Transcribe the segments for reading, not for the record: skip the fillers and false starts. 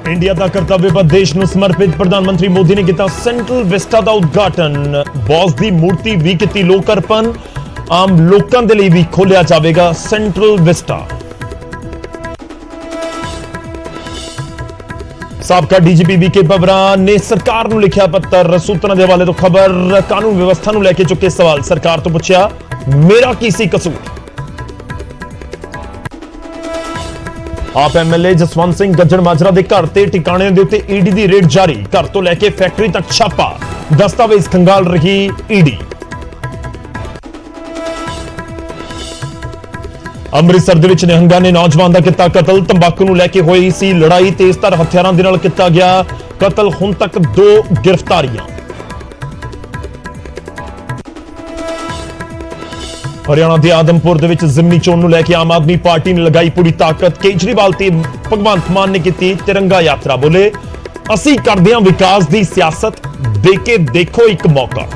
India का कर्तव्य पथ देश ਨੂੰ ਸਮਰਪਿਤ ਪ੍ਰਧਾਨ ਮੰਤਰੀ ਮੋਦੀ ਨੇ ਕੀਤਾ ਸੈਂਟਰਲ ਵਿਸਟਾ ਦਾ ਉਦਘਾਟਨ। ਬੌਸ ਦੀ ਮੂਰਤੀ ਵੀ ਕੀਤੀ ਲੋਕ ਅਰਪਣ। ਆਮ ਲੋਕਾਂ ਦੇ ਲਈ ਵੀ ਖੋਲਿਆ ਜਾਵੇਗਾ ਸੈਂਟਰਲ ਵਿਸਟਾ। ਸਾਬਕਾ ਡੀਜੀਪੀ ਵੀਕੇ ਪਵਰਾ ਨੇ ਸਰਕਾਰ ਨੂੰ ਲਿਖਿਆ ਪੱਤਰ। ਸੂਤਰਾਂ ਦੇ ਹਵਾਲੇ ਤੋਂ ਖਬਰ। ਕਾਨੂੰਨ ਵਿਵਸਥਾ ਨੂੰ ਲੈ ਕੇ ਚੁੱਕੇ ਸਵਾਲ। ਸਰਕਾਰ ਤੋਂ ਪੁੱਛਿਆ ਮੇਰਾ ਕੀ ਸੀ ਕਸੂਰ। ਆਪ ਐਮਐਲਏ ਜਸਵੰਤ ਸਿੰਘ ਗੱਜਣ ਮਾਜਰਾ ਦੇ ਘਰ ਤੇ ਟਿਕਾਣੇ ਦੇ ਉੱਤੇ ਈਡੀ ਦੀ ਰੇਡ ਜਾਰੀ। ਘਰ ਤੋਂ ਲੈ ਕੇ ਫੈਕਟਰੀ ਤੱਕ ਛਾਪਾ। ਦਸਤਾਵੇਜ਼ ਖੰਗਾਲ ਰਹੀ ਈਡੀ। ਅੰਮ੍ਰਿਤਸਰ ਦੇ ਵਿੱਚ ਨਿਹੰਗਾਂ ਨੇ ਨੌਜਵਾਨ ਦਾ ਕੀਤਾ ਕਤਲ। ਤੰਬਾਕੂ ਨੂੰ ਲੈ ਕੇ ਹੋਈ ਸੀ ਲੜਾਈ। ਤੇਜ਼ਧਾਰ ਹਥਿਆਰਾਂ ਦੇ ਨਾਲ ਕੀਤਾ ਗਿਆ ਕਤਲ। ਹੁਣ ਤੱਕ 2 ਗ੍ਰਿਫਤਾਰੀਆਂ। ਹਰਿਆਣਾ ਦੇ ਆਦਮਪੁਰ ਦੇ ਵਿੱਚ ਜ਼ਿਮਨੀ ਚੋਣ ਨੂੰ ਲੈ ਕੇ ਆਮ ਆਦਮੀ ਪਾਰਟੀ ਨੇ ਲਗਾਈ ਪੂਰੀ ਤਾਕਤ। ਕੇਜਰੀਵਾਲ ਤੇ ਭਗਵੰਤ ਮਾਨ ਨੇ ਕੀਤੀ ਤਿਰੰਗਾ ਯਾਤਰਾ। ਬੋਲੇ ਅਸੀਂ ਕਰਦੇ ਹਾਂ ਵਿਕਾਸ ਦੀ ਸਿਆਸਤ, ਦੇ ਕੇ ਦੇਖੋ ਇੱਕ ਮੌਕਾ।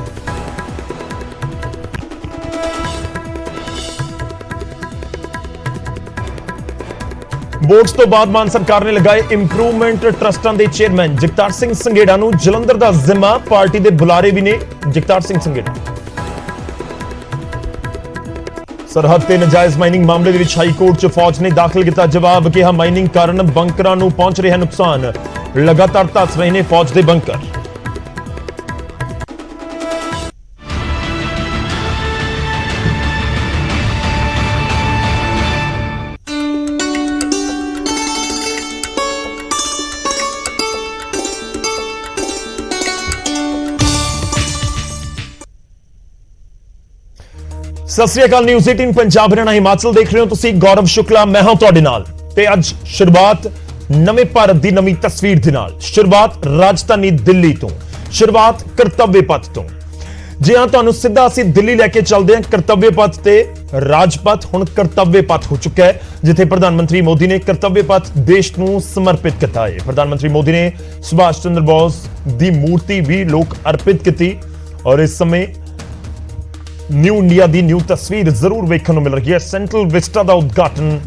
ਵੋਟਸ ਤੋਂ ਬਾਅਦ ਮਾਨ ਸਰਕਾਰ ਨੇ ਲਗਾਏ ਇੰਪਰੂਵਮੈਂਟ ਟਰਸਟਾਂ ਦੇ ਚੇਅਰਮੈਨ। ਜਗਤਾਰ ਸਿੰਘ ਸੰਘੇੜਾ ਨੂੰ ਜਲੰਧਰ ਦਾ ਜ਼ਿੰਮਾ। ਪਾਰਟੀ ਦੇ ਬੁਲਾਰੇ ਵੀ ਨੇ ਜਗਤਾਰ ਸਿੰਘ ਸੰਘੇੜਾ। ਸਰਹੱਦ ਤੇ ਨਜਾਇਜ਼ ਮਾਈਨਿੰਗ ਮਾਮਲੇ ਦੇ ਵਿੱਚ ਹਾਈ ਕੋਰਟ 'ਚ ਫੌਜ ਨੇ ਦਾਖਲ ਕੀਤਾ ਜਵਾਬ। ਕਿਹਾ ਮਾਈਨਿੰਗ ਕਾਰਨ ਬੰਕਰਾਂ ਨੂੰ ਪਹੁੰਚ ਰਿਹਾ ਨੁਕਸਾਨ। ਲਗਾਤਾਰ ਧੱਸ ਰਹੇ ਨੇ ਫੌਜ ਦੇ ਬੰਕਰ। ਸਤਿ ਸ੍ਰੀ ਅਕਾਲ। ਨਿਊਜ਼ 18 ਪੰਜਾਬ ਹਰਿਆਣਾ ਹਿਮਾਚਲ ਦੇਖ ਰਹੇ ਹੋ ਤੁਸੀਂ। ਗੌਰਵ ਸ਼ੁਕਲਾ ਮੈਂ ਹਾਂ ਤੁਹਾਡੇ ਨਾਲ। ਤੇ ਅੱਜ ਸ਼ੁਰੂਆਤ ਨਵੇਂ ਭਾਰਤ ਦੀ ਨਵੀਂ ਤਸਵੀਰ ਦੇ ਨਾਲ। ਸ਼ੁਰੂਆਤ ਰਾਜਧਾਨੀ ਦਿੱਲੀ ਤੋਂ। ਸ਼ੁਰੂਆਤ ਕਰਤੱਵਯ ਪਥ ਤੋਂ। ਜੀ ਹਾਂ, ਤੁਹਾਨੂੰ ਸਿੱਧਾ ਅਸੀਂ ਦਿੱਲੀ ਲੈ ਕੇ ਚੱਲਦੇ ਹਾਂ। ਕਰਤੱਵਯ ਪਥ ਤੇ ਰਾਜਪਥ ਹੁਣ ਕਰਤੱਵਯ ਪਥ ਹੋ ਚੁੱਕਾ ਹੈ, ਜਿੱਥੇ ਪ੍ਰਧਾਨ ਮੰਤਰੀ ਮੋਦੀ ਨੇ ਕਰਤੱਵਯ ਪਥ ਦੇਸ਼ ਨੂੰ ਸਮਰਪਿਤ ਕੀਤਾ ਹੈ। ਪ੍ਰਧਾਨ ਮੰਤਰੀ ਮੋਦੀ ਨੇ ਸੁਭਾਸ਼ ਚੰਦਰ ਬੋਸ ਦੀ ਮੂਰਤੀ ਵੀ ਲੋਕ ਅਰਪਿਤ ਕੀਤੀ। ਔਰ ਇਸ ਸਮੇਂ ਨਿਊ ਇੰਡੀਆ ਦੀ ਨਿਊ ਤਸਵੀਰ ਜ਼ਰੂਰ ਵੇਖਣ ਨੂੰ ਮਿਲ ਰਹੀ ਹੈ। ਸੈਂਟਰਲ ਵਿਸਟਾ ਦਾ ਉਦਘਾਟਨ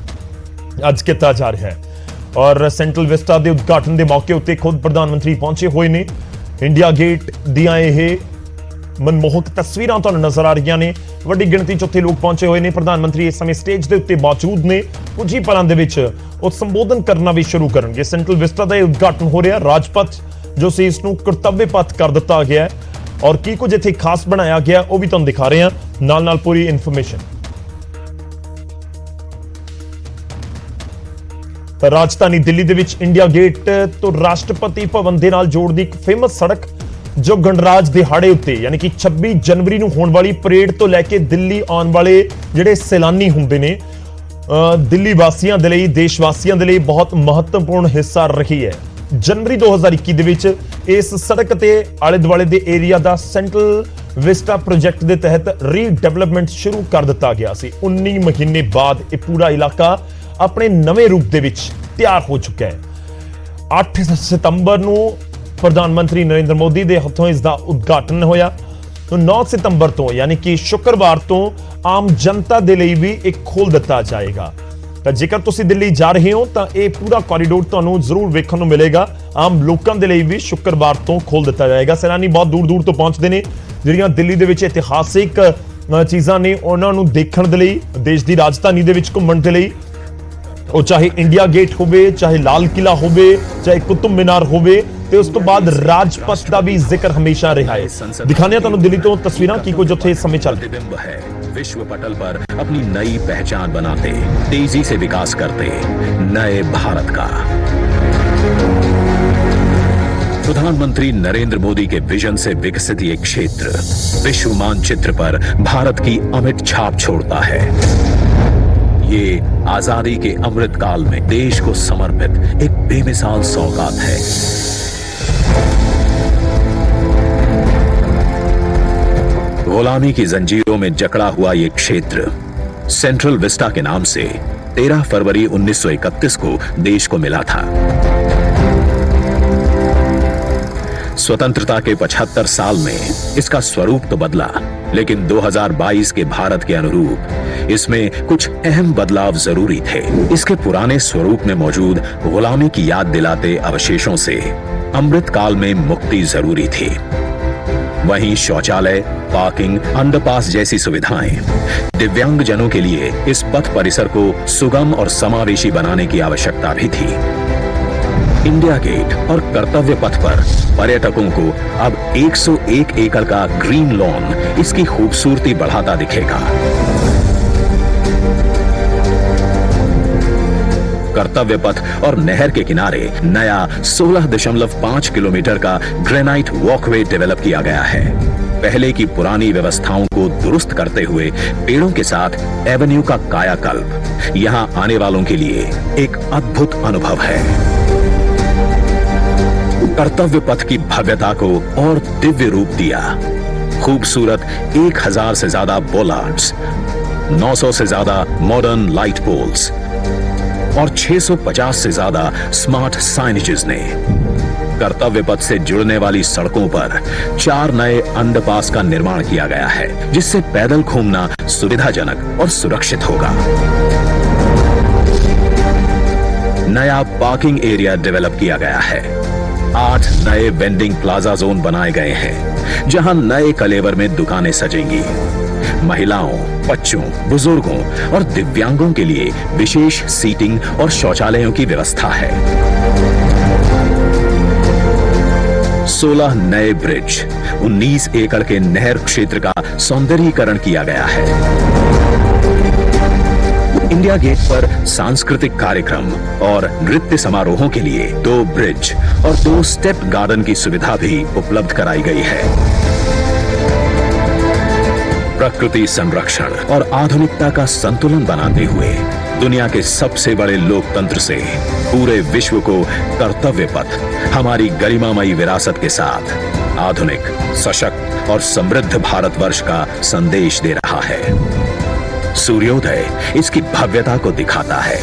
ਅੱਜ ਕੀਤਾ ਜਾ ਰਿਹਾ ਹੈ। ਔਰ ਸੈਂਟਰਲ ਵਿਸਟਾ ਦੇ ਉਦਘਾਟਨ ਦੇ ਮੌਕੇ ਉੱਤੇ ਖੁਦ ਪ੍ਰਧਾਨ ਮੰਤਰੀ ਪਹੁੰਚੇ ਹੋਏ ਨੇ। ਇੰਡੀਆ ਗੇਟ ਦੀਆਂ ਇਹ ਮਨਮੋਹਕ ਤਸਵੀਰਾਂ ਤੁਹਾਨੂੰ ਨਜ਼ਰ ਆ ਰਹੀਆਂ ਨੇ। ਵੱਡੀ ਗਿਣਤੀ 'ਚ ਉੱਥੇ ਲੋਕ ਪਹੁੰਚੇ ਹੋਏ ਨੇ। ਪ੍ਰਧਾਨ ਮੰਤਰੀ ਇਸ ਸਮੇਂ ਸਟੇਜ ਦੇ ਉੱਤੇ ਮੌਜੂਦ ਨੇ। ਕੁਝ ਹੀ ਪਲਾਂ ਦੇ ਵਿੱਚ ਉਹ ਸੰਬੋਧਨ ਕਰਨਾ ਵੀ ਸ਼ੁਰੂ ਕਰਨਗੇ। ਸੈਂਟਰਲ ਵਿਸਟਾ ਦਾ ਇਹ ਉਦਘਾਟਨ ਹੋ ਰਿਹਾ। ਰਾਜਪਥ ਜੋ ਸੀ ਇਸ ਨੂੰ ਕਰਤੱਵਯ ਪਥ ਕਰ ਦਿੱਤਾ ਗਿਆ ਹੈ। ਔਰ ਕੀ ਕੁਝ ਇੱਥੇ ਖਾਸ ਬਣਾਇਆ ਗਿਆ ਉਹ ਵੀ ਤੁਹਾਨੂੰ ਦਿਖਾ ਰਹੇ ਹਾਂ, ਨਾਲ ਨਾਲ ਪੂਰੀ ਇਨਫੋਰਮੇਸ਼ਨ। ਤਾਂ ਰਾਜਧਾਨੀ ਦਿੱਲੀ ਦੇ ਵਿੱਚ ਇੰਡੀਆ ਗੇਟ ਤੋਂ ਰਾਸ਼ਟਰਪਤੀ ਭਵਨ ਦੇ ਨਾਲ ਜੋੜਦੀ ਇੱਕ ਫੇਮਸ ਸੜਕ ਜੋ ਗਣਰਾਜ ਦਿਹਾੜੇ ਉੱਤੇ ਯਾਨੀ ਕਿ 26 ਜਨਵਰੀ ਨੂੰ ਹੋਣ ਵਾਲੀ ਪਰੇਡ ਤੋਂ ਲੈ ਕੇ ਦਿੱਲੀ ਆਉਣ ਵਾਲੇ ਜਿਹੜੇ ਸੈਲਾਨੀ ਹੁੰਦੇ ਨੇ, ਦਿੱਲੀ ਵਾਸੀਆਂ ਦੇ ਲਈ, ਦੇਸ਼ ਵਾਸੀਆਂ ਦੇ ਲਈ ਬਹੁਤ ਮਹੱਤਵਪੂਰਨ ਹਿੱਸਾ ਰਹੀ ਹੈ। ਜਨਵਰੀ 2021 ਦੇ ਵਿੱਚ ਇਸ ਸੜਕ ਤੇ ਆਲੇ ਦੁਆਲੇ ਦੇ ਏਰੀਆ ਦਾ ਸੈਂਟਰਲ ਵਿਸਟਾ ਪ੍ਰੋਜੈਕਟ ਦੇ ਤਹਿਤ ਰੀਡਿਵੈਲਪਮੈਂਟ ਸ਼ੁਰੂ ਕਰ ਦਿੱਤਾ ਗਿਆ ਸੀ। 19 ਮਹੀਨੇ ਬਾਅਦ ਇਹ ਪੂਰਾ ਇਲਾਕਾ ਆਪਣੇ ਨਵੇਂ ਰੂਪ ਦੇ ਵਿੱਚ ਤਿਆਰ ਹੋ ਚੁੱਕਾ ਹੈ। 8 ਸਤੰਬਰ ਨੂੰ ਪ੍ਰਧਾਨ ਮੰਤਰੀ ਨਰਿੰਦਰ ਮੋਦੀ ਦੇ ਹੱਥੋਂ ਇਸ ਦਾ ਉਦਘਾਟਨ ਹੋਇਆ। 9 ਸਤੰਬਰ ਤੋਂ ਯਾਨੀ ਕਿ ਸ਼ੁੱਕਰਵਾਰ ਤੋਂ ਆਮ ਜਨਤਾ ਦੇ ਲਈ ਵੀ ਇੱਕ ਖੋਲ ਦਿੱਤਾ ਜਾਏਗਾ। ਤਾਂ ਜੇਕਰ ਤੁਸੀਂ ਦਿੱਲੀ ਜਾ ਰਹੇ ਹੋ ਤਾਂ ਇਹ ਪੂਰਾ ਕੋਰੀਡੋਰ ਤੁਹਾਨੂੰ ਜ਼ਰੂਰ ਵੇਖਣ ਨੂੰ ਮਿਲੇਗਾ। ਆਮ ਲੋਕਾਂ ਦੇ ਲਈ ਵੀ ਸ਼ੁੱਕਰਵਾਰ ਤੋਂ ਖੋਲ ਦਿੱਤਾ ਜਾਏਗਾ। ਸੈਲਾਨੀ ਬਹੁਤ ਦੂਰ ਦੂਰ ਤੋਂ ਪਹੁੰਚਦੇ ਨੇ। ਜਿਹੜੀਆਂ ਦਿੱਲੀ ਦੇ ਵਿੱਚ ਇਤਿਹਾਸਿਕ ਚੀਜ਼ਾਂ ਨੇ ਉਹਨਾਂ ਨੂੰ ਦੇਖਣ ਦੇ ਲਈ, ਦੇਸ਼ ਦੀ ਰਾਜਧਾਨੀ ਦੇ ਵਿੱਚ ਘੁੰਮਣ ਦੇ ਲਈ, ਉਹ ਚਾਹੇ ਇੰਡੀਆ ਗੇਟ ਹੋਵੇ, ਚਾਹੇ ਲਾਲ ਕਿਲਾ ਹੋਵੇ, ਚਾਹੇ ਕੁਤਬ ਮੀਨਾਰ ਹੋਵੇ, ਤੇ ਉਸ ਤੋਂ ਬਾਅਦ ਰਾਜਪਥ ਦਾ ਵੀ ਜ਼ਿਕਰ ਹਮੇਸ਼ਾ ਰਿਹਾ ਹੈ। ਦਿਖਾਣੇ ਤੁਹਾਨੂੰ ਦਿੱਲੀ ਤੋਂ ਤਸਵੀਰਾਂ ਕੀ ਕੁਝ ਉੱਥੇ ਇਸ ਸਮੇਂ ਚੱਲ ਰਿਹਾ ਹੈ। विश्व पटल पर अपनी नई पहचान बनाते, तेजी से विकास करते नए भारत का। प्रधानमंत्री नरेंद्र मोदी के विजन से विकसित ये क्षेत्र विश्व मानचित्र पर भारत की अमिट छाप छोड़ता है। ये आजादी के अमृत काल में देश को समर्पित एक बेमिसाल सौगात है। गुलामी की जंजीरों में जकड़ा हुआ ये क्षेत्र सेंट्रल विस्टा के नाम से 13 फरवरी 1931 को देश को मिला था। स्वतंत्रता के 75 साल में इसका स्वरूप तो बदला, लेकिन 2022 के भारत के अनुरूप इसमें कुछ अहम बदलाव जरूरी थे। इसके पुराने स्वरूप में मौजूद गुलामी की याद दिलाते अवशेषों से अमृत काल में मुक्ति जरूरी थी। वहीं शौचालय, पार्किंग, अंडरपास जैसी सुविधाएं, दिव्यांगजनों के लिए इस पथ परिसर को सुगम और समावेशी बनाने की आवश्यकता भी थी। इंडिया गेट और कर्तव्य पथ पर पर्यटकों को अब 101 एकड़ का ग्रीन लॉन इसकी खूबसूरती बढ़ाता दिखेगा। कर्तव्य पथ और नहर के किनारे नया 16.5 किलोमीटर का ग्रेनाइट वॉकवे डेवलप किया गया है। पहले की पुरानी व्यवस्थाओं को दुरुस्त करते हुए पेड़ों के साथ एवेन्यू का कायाकल्प यहां आने वालों के लिए एक अद्भुत अनुभव है। कर्तव्य पथ की भव्यता को और दिव्य रूप दिया। खूबसूरत 1000 से ज्यादा बोलार्ड्स, 900 से ज्यादा मॉडर्न लाइट पोल्स और 650 से ज्यादा स्मार्ट साइनेजेस ने कर्तव्य पथ से जुड़ने वाली सड़कों पर 4 नए अंडरपास का निर्माण किया गया है, जिससे पैदल घूमना सुविधाजनक और सुरक्षित होगा। नया पार्किंग एरिया डेवलप किया गया है। 8 नए वेंडिंग प्लाजा जोन बनाए गए हैं, जहां नए कलेवर में दुकानें सजेंगी। महिलाओं, बच्चों, बुजुर्गों और दिव्यांगों के लिए विशेष सीटिंग और शौचालयों की व्यवस्था है। 16 नए ब्रिज, 19 एकड़ के नहर क्षेत्र का सौंदर्यीकरण किया गया है। इंडिया गेट पर सांस्कृतिक कार्यक्रम और नृत्य समारोहों के लिए 2 ब्रिज और 2 स्टेप गार्डन की सुविधा भी उपलब्ध कराई गई है। प्रकृति संरक्षण और आधुनिकता का संतुलन बनाते हुए दुनिया के सबसे बड़े लोकतंत्र से पूरे विश्व को कर्तव्य पथ हमारी गरिमामयी विरासत के साथ आधुनिक, सशक्त और समृद्ध भारतवर्ष का संदेश दे रहा है। सूर्योदय इसकी भव्यता को दिखाता है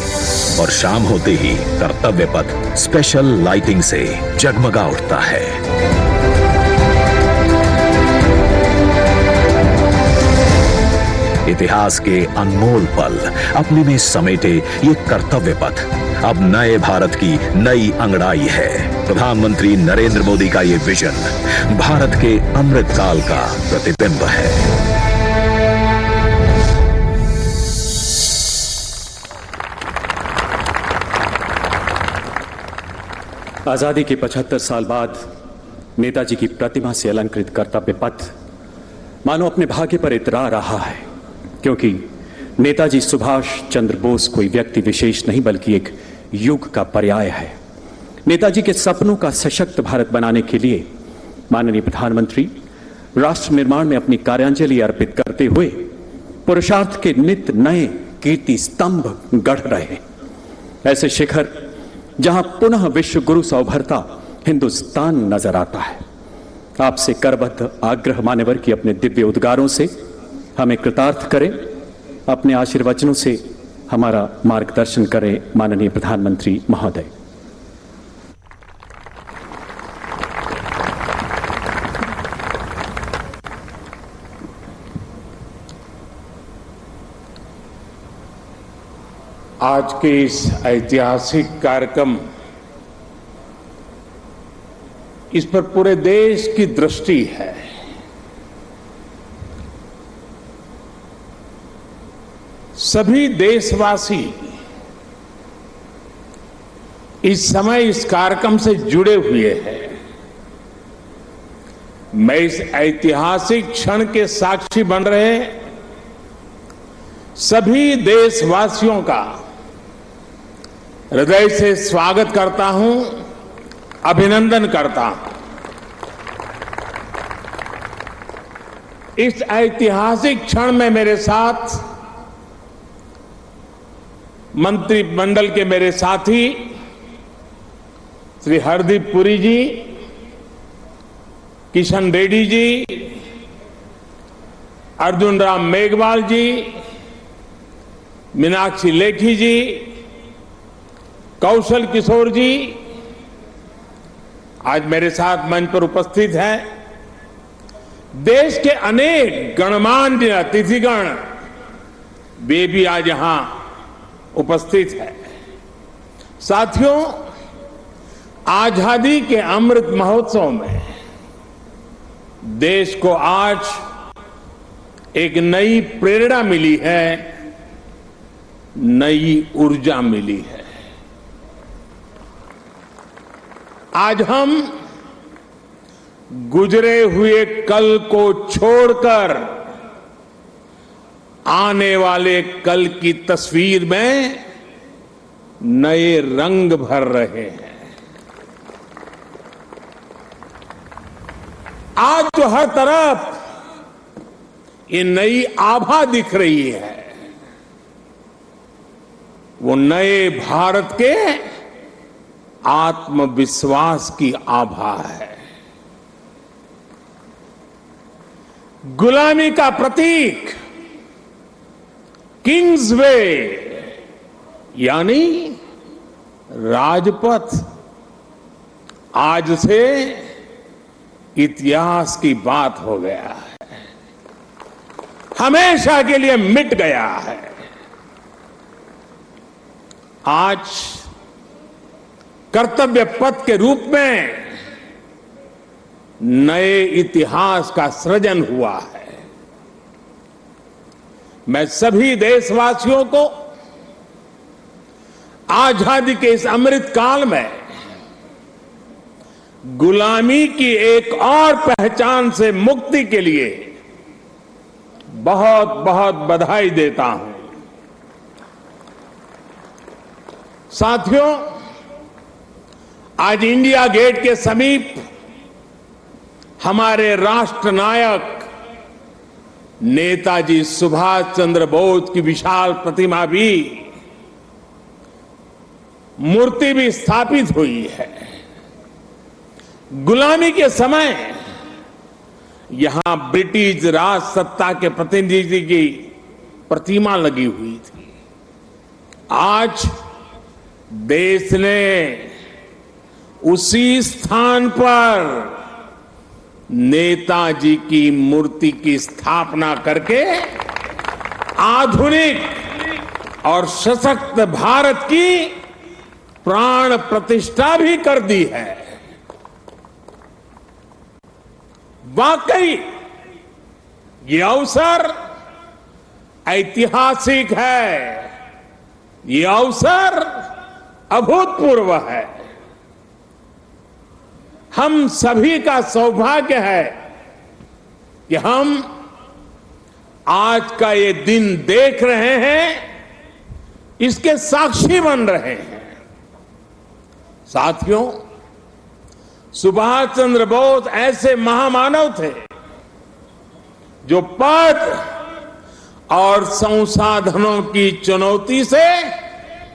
और शाम होते ही कर्तव्य पथ स्पेशल लाइटिंग से जगमगा उठता है। इतिहास के अनमोल पल अपने में समेटे ये कर्तव्य पथ अब नए भारत की नई अंगड़ाई है। प्रधानमंत्री नरेंद्र मोदी का ये विजन भारत के अमृत काल का प्रतिबिंब है। आजादी के 75 साल बाद नेताजी की प्रतिमा से अलंकृत कर्तव्य पथ मानो अपने भाग्य पर इतरा रहा है, क्योंकि नेताजी सुभाष चंद्र बोस कोई व्यक्ति विशेष नहीं बल्कि एक युग का पर्याय है। नेताजी के सपनों का सशक्त भारत बनाने के लिए माननीय प्रधानमंत्री राष्ट्र निर्माण में अपनी कार्यांजलि अर्पित करते हुए पुरुषार्थ के नित नए कीर्ति स्तंभ गढ़ रहे हैं। ऐसे शिखर जहां पुनः विश्व गुरु सा उभरता हिंदुस्तान नजर आता है। आपसे करबद्ध आग्रह मान्यवर की अपने दिव्य उद्गारों से हमें कृतार्थ करें, अपने आशीर्वचनों से हमारा मार्गदर्शन करें माननीय प्रधानमंत्री महोदय। आज के इस ऐतिहासिक कार्यक्रम इस पर पूरे देश की दृष्टि है। सभी देशवासी इस समय इस कार्यक्रम से जुड़े हुए हैं। मैं इस ऐतिहासिक क्षण के साक्षी बन रहे सभी देशवासियों का हृदय से स्वागत करता हूं, अभिनंदन करता हूं। इस ऐतिहासिक क्षण में मेरे साथ मंत्रिमंडल के मेरे साथी श्री हरदीप पुरी जी, किशन रेड्डी जी, अर्जुन राम मेघवाल जी, मीनाक्षी लेखी जी, कौशल किशोर जी आज मेरे साथ मंच पर उपस्थित हैं। देश के अनेक गणमान्य अतिथिगण वे भी आज यहां उपस्थित है। साथियों, आजादी के अमृत महोत्सव में देश को आज एक नई प्रेरणा मिली है, नई ऊर्जा मिली है। आज हम गुजरे हुए कल को छोड़कर आने वाले कल की तस्वीर में नए रंग भर रहे हैं। आज तो हर तरफ ये नई आभा दिख रही है, वो नए भारत के आत्मविश्वास की आभा है। गुलामी का प्रतीक किंग्स वे यानी राजपथ आज से इतिहास की बात हो गया है, हमेशा के लिए मिट गया है। आज कर्तव्य पथ के रूप में नए इतिहास का सृजन हुआ है। मैं सभी देशवासियों को आजादी के इस अमृत काल में गुलामी की एक और पहचान से मुक्ति के लिए बहुत बहुत बधाई देता हूं। साथियों, आज इंडिया गेट के समीप हमारे राष्ट्र नायक नेताजी सुभाष चंद्र बोस की विशाल प्रतिमा भी, मूर्ति भी स्थापित हुई है। गुलामी के समय यहां ब्रिटिश राज सत्ता के प्रतिनिधि की प्रतिमा लगी हुई थी। आज देश ने उसी स्थान पर नेताजी की मूर्ति की स्थापना करके आधुनिक और सशक्त भारत की प्राण प्रतिष्ठा भी कर दी है। वाकई ये अवसर ऐतिहासिक है, ये अवसर अभूतपूर्व है। हम सभी का सौभाग्य है कि हम आज का ये दिन देख रहे हैं, इसके साक्षी बन रहे हैं। साथियों, सुभाष चंद्र बोस ऐसे महामानव थे जो पद और संसाधनों की चुनौती से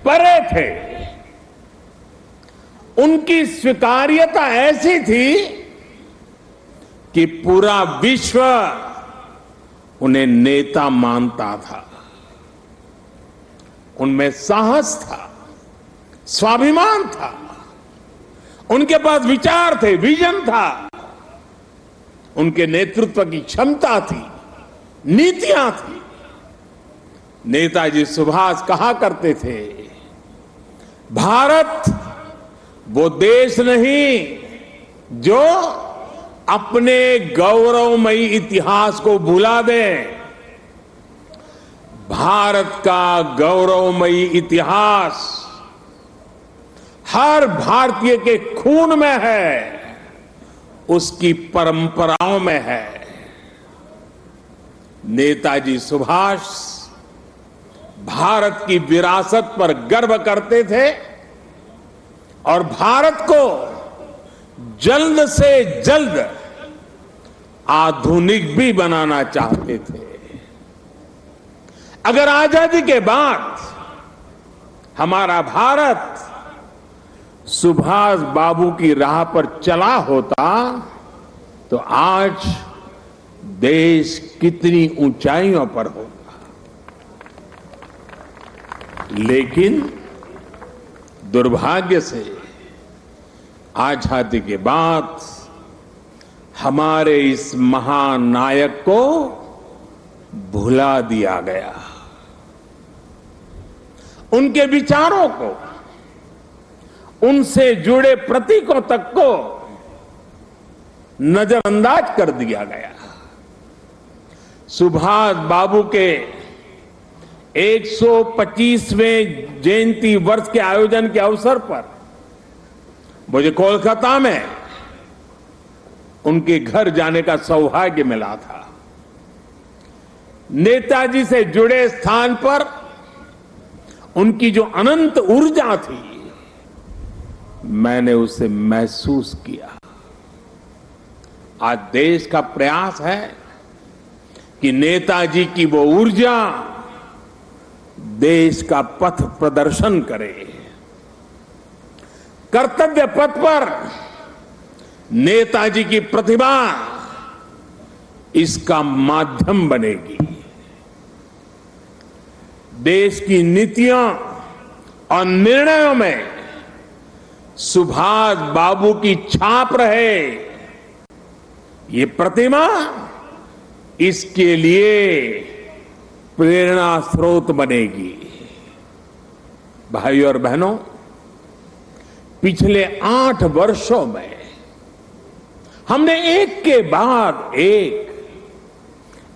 परे थे। उनकी स्वीकार्यता ऐसी थी कि पूरा विश्व उन्हें नेता मानता था। उनमें साहस था, स्वाभिमान था, उनके पास विचार थे, विजन था, उनके नेतृत्व की क्षमता थी, नीतियां थी। नेताजी सुभाष कहा करते थे, भारत वो देश नहीं जो अपने गौरवमयी इतिहास को भुला दे। भारत का गौरवमयी इतिहास हर भारतीय के खून में है, उसकी परंपराओं में है। नेताजी सुभाष भारत की विरासत पर गर्व करते थे और भारत को जल्द से जल्द आधुनिक भी बनाना चाहते थे। अगर आजादी के बाद हमारा भारत सुभाष बाबू की राह पर चला होता तो आज देश कितनी ऊंचाइयों पर होता। लेकिन दुर्भाग्य से आजादी के बाद हमारे इस महान नायक को भुला दिया गया। उनके विचारों को, उनसे जुड़े प्रतीकों तक को नजरअंदाज कर दिया गया। सुभाष बाबू के 125वें जयंती वर्ष के आयोजन के अवसर पर मुझे कोलकाता में उनके घर जाने का सौभाग्य मिला था। नेताजी से जुड़े स्थान पर उनकी जो अनंत ऊर्जा थी, मैंने उसे महसूस किया। आज देश का प्रयास है कि नेताजी की वो ऊर्जा देश का पथ प्रदर्शन करे। कर्तव्य पथ पर नेताजी की प्रतिभा इसका माध्यम बनेगी। देश की नीतियों और निर्णयों में सुभाष बाबू की छाप रहे, ये प्रतिमा इसके लिए प्रेरणा स्रोत बनेगी। भाइयों और बहनों, पिछले 8 वर्षों में हमने एक के बाद एक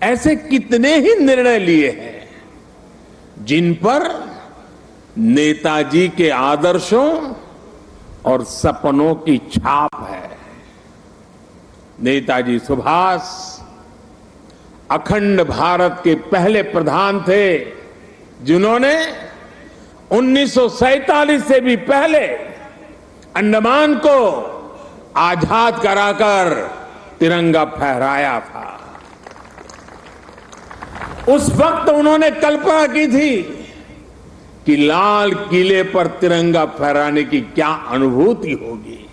ऐसे कितने ही निर्णय लिए हैं जिन पर नेताजी के आदर्शों और सपनों की छाप है। नेताजी सुभाष अखंड भारत के पहले प्रधान थे जिन्होंने 1947 से भी पहले अंडमान को आजाद कराकर तिरंगा फहराया था। उस वक्त उन्होंने कल्पना की थी कि लाल किले पर तिरंगा फहराने की क्या अनुभूति होगी।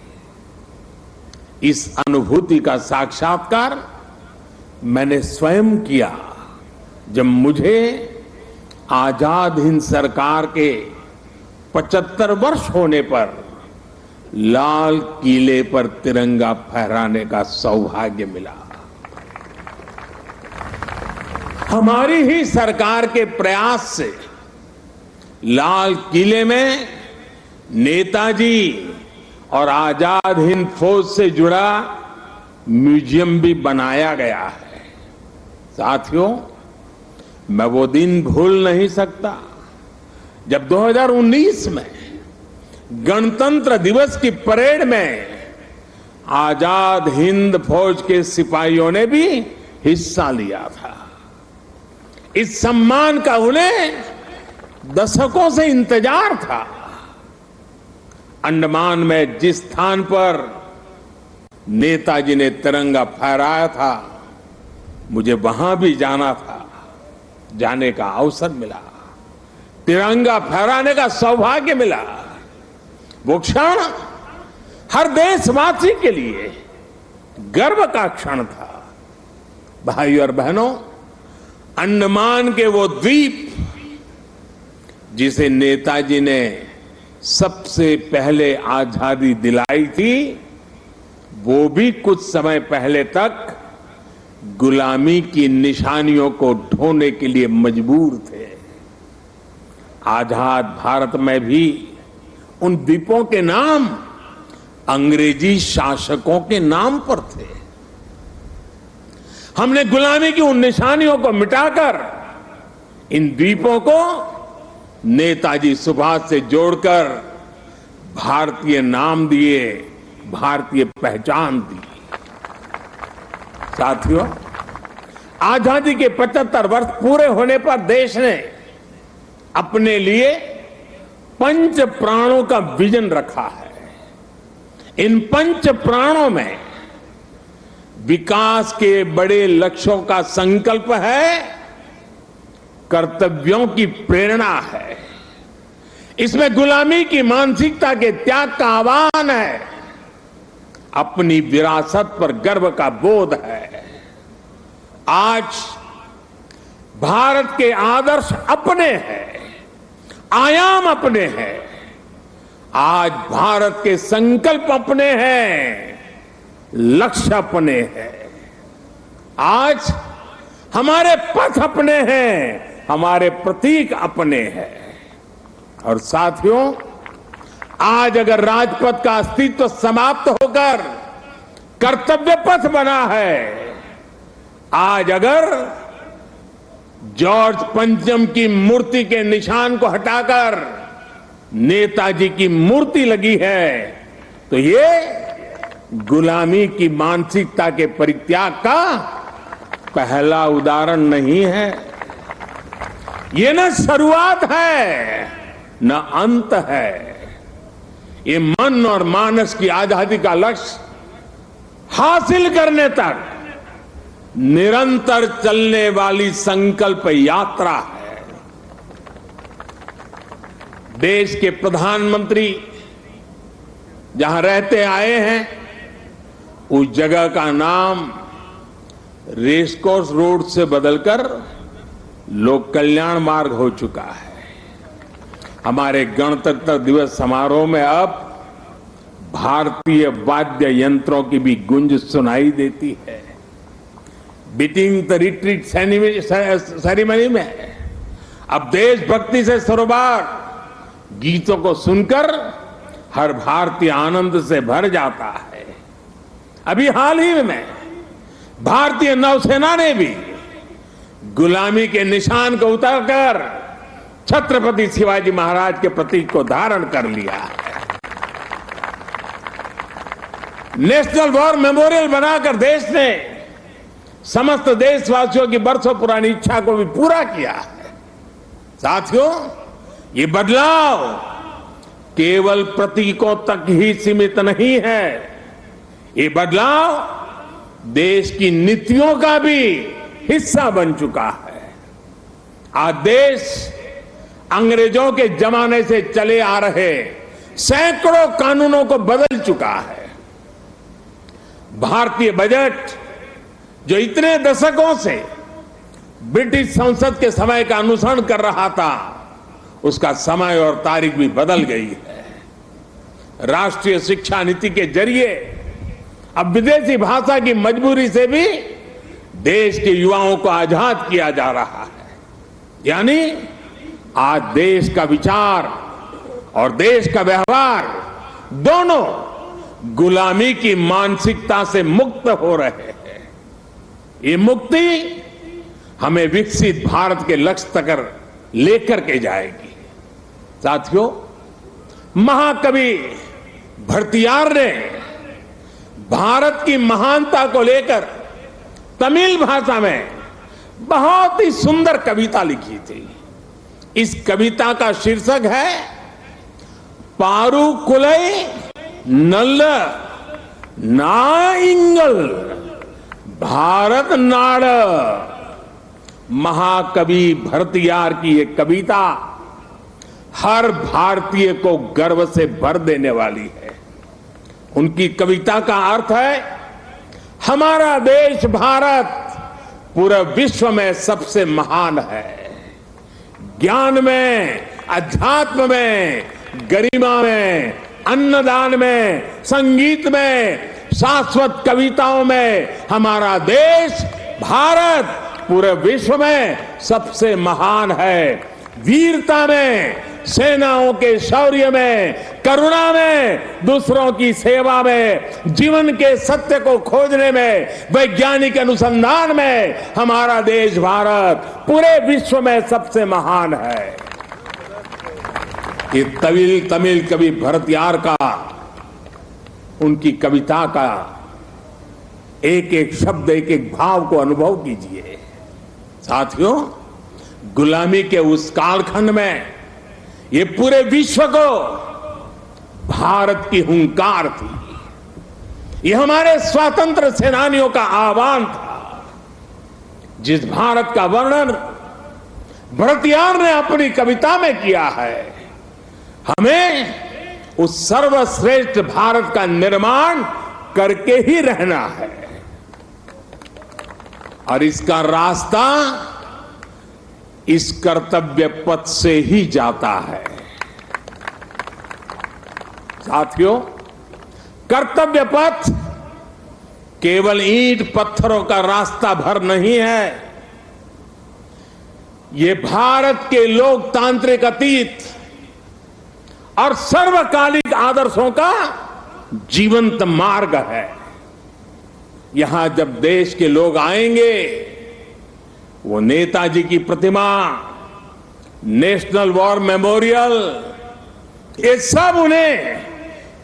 इस अनुभूति का साक्षात्कार मैंने स्वयं किया जब मुझे आजाद हिंद सरकार के 75 वर्ष होने पर लाल किले पर तिरंगा फहराने का सौभाग्य मिला। हमारी ही सरकार के प्रयास से लाल किले में नेताजी और आजाद हिंद फौज से जुड़ा म्यूजियम भी बनाया गया है। साथियों, मैं वो दिन भूल नहीं सकता जब 2019 में गणतंत्र दिवस की परेड में आजाद हिंद फौज के सिपाहियों ने भी हिस्सा लिया था। इस सम्मान का उन्हें दशकों से इंतजार था। अंडमान में जिस स्थान पर नेताजी ने तिरंगा फहराया था, मुझे वहां भी जाना था। जाने का अवसर मिला, तिरंगा फहराने का सौभाग्य मिला। वो क्षण हर देशवासी के लिए गर्व का क्षण था। भाइयों और बहनों, अंडमान के वो द्वीप जिसे नेताजी ने सबसे पहले आजादी दिलाई थी, वो भी कुछ समय पहले तक गुलामी की निशानियों को ढोने के लिए मजबूर थे। आजाद भारत में भी उन द्वीपों के नाम अंग्रेजी शासकों के नाम पर थे। हमने गुलामी की उन निशानियों को मिटाकर इन द्वीपों को नेताजी सुभाष से जोड़कर भारतीय नाम दिए, भारतीय पहचान दी। साथियों, आजादी के 75 वर्ष पूरे होने पर देश ने अपने लिए 5 प्राणों का विजन रखा है। इन 5 प्राणों में विकास के बड़े लक्ष्यों का संकल्प है, कर्तव्यों की प्रेरणा है। इसमें गुलामी की मानसिकता के त्याग का आह्वान है, अपनी विरासत पर गर्व का बोध है। आज भारत के आदर्श अपने हैं, आयाम अपने हैं। आज भारत के संकल्प अपने हैं, लक्ष्य अपने हैं। आज हमारे पथ अपने हैं, हमारे प्रतीक अपने हैं। और साथियों, आज अगर राजपथ का अस्तित्व समाप्त होकर कर्तव्य पथ बना है, आज अगर जॉर्ज पंचम की मूर्ति के निशान को हटाकर नेताजी की मूर्ति लगी है, तो ये गुलामी की मानसिकता के परित्याग का पहला उदाहरण नहीं है। ये न शुरुआत है न अंत है। ये मन और मानस की आजादी का लक्ष्य हासिल करने तक निरंतर चलने वाली संकल्प यात्रा है। देश के प्रधानमंत्री जहां रहते आए हैं, उस जगह का नाम रेसकोर्स रोड से बदलकर लोक कल्याण मार्ग हो चुका है। हमारे गणतंत्र दिवस समारोह में अब भारतीय वाद्य यंत्रों की भी गूंज सुनाई देती है। बीटिंग द रिट्रीट सेरेमनी में अब देशभक्ति से सरोबार गीतों को सुनकर हर भारतीय आनंद से भर जाता है। अभी हाल ही में भारतीय नौसेना ने भी गुलामी के निशान को उतारकर छत्रपति शिवाजी महाराज के प्रतीक को धारण कर लिया है। नेशनल वॉर मेमोरियल बनाकर देश ने समस्त देशवासियों की बरसों पुरानी इच्छा को भी पूरा किया है। साथियों, ये बदलाव केवल प्रतीकों तक ही सीमित नहीं है। ये बदलाव देश की नीतियों का भी हिस्सा बन चुका है। आज देश अंग्रेजों के जमाने से चले आ रहे सैकड़ों कानूनों को बदल चुका है। भारतीय बजट जो इतने दशकों से ब्रिटिश संसद के समय का अनुसरण कर रहा था, उसका समय और तारीख भी बदल गई है। राष्ट्रीय शिक्षा नीति के जरिए अब विदेशी भाषा की मजबूरी से भी देश के युवाओं को आजाद किया जा रहा है। यानी आज देश का विचार और देश का व्यवहार दोनों गुलामी की मानसिकता से मुक्त हो रहे हैं। ये मुक्ति हमें विकसित भारत के लक्ष्य तक लेकर के जाएगी। साथियों, महाकवि भरतियार ने भारत की महानता को लेकर तमिल भाषा में बहुत ही सुंदर कविता लिखी थी। इस कविता का शीर्षक है पारू कुलई नल्ल नाइंगल भारत नाड़। महाकवि भरतियार की ये कविता हर भारतीय को गर्व से भर देने वाली है। उनकी कविता का अर्थ है, हमारा देश भारत पूरे विश्व में सबसे महान है। ज्ञान में, अध्यात्म में, गरिमा में, अन्नदान में, संगीत में, शाश्वत कविताओं में हमारा देश भारत पूरे विश्व में सबसे महान है। वीरता में, सेनाओं के शौर्य में, करुणा में, दूसरों की सेवा में, जीवन के सत्य को खोजने में, वैज्ञानिक अनुसंधान में हमारा देश भारत पूरे विश्व में सबसे महान है। ये तमिल कवि भरतियार का, उनकी कविता का एक एक शब्द, एक एक भाव को अनुभव कीजिए। साथियों, गुलामी के उस कालखंड में ये पूरे विश्व को भारत की हुंकार थी। ये हमारे स्वतंत्र सेनानियों का आह्वान था। जिस भारत का वर्णन भरतियार ने अपनी कविता में किया है, हमें उस सर्वश्रेष्ठ भारत का निर्माण करके ही रहना है। और इसका रास्ता इस कर्तव्य पथ से ही जाता है। साथियों, कर्तव्य पथ केवल ईंट पत्थरों का रास्ता भर नहीं है। ये भारत के लोकतांत्रिक अतीत, और सर्वकालिक आदर्शों का जीवंत मार्ग है। यहां जब देश के लोग आएंगे, वो नेताजी की प्रतिमा, नेशनल वॉर मेमोरियल, ये सब उन्हें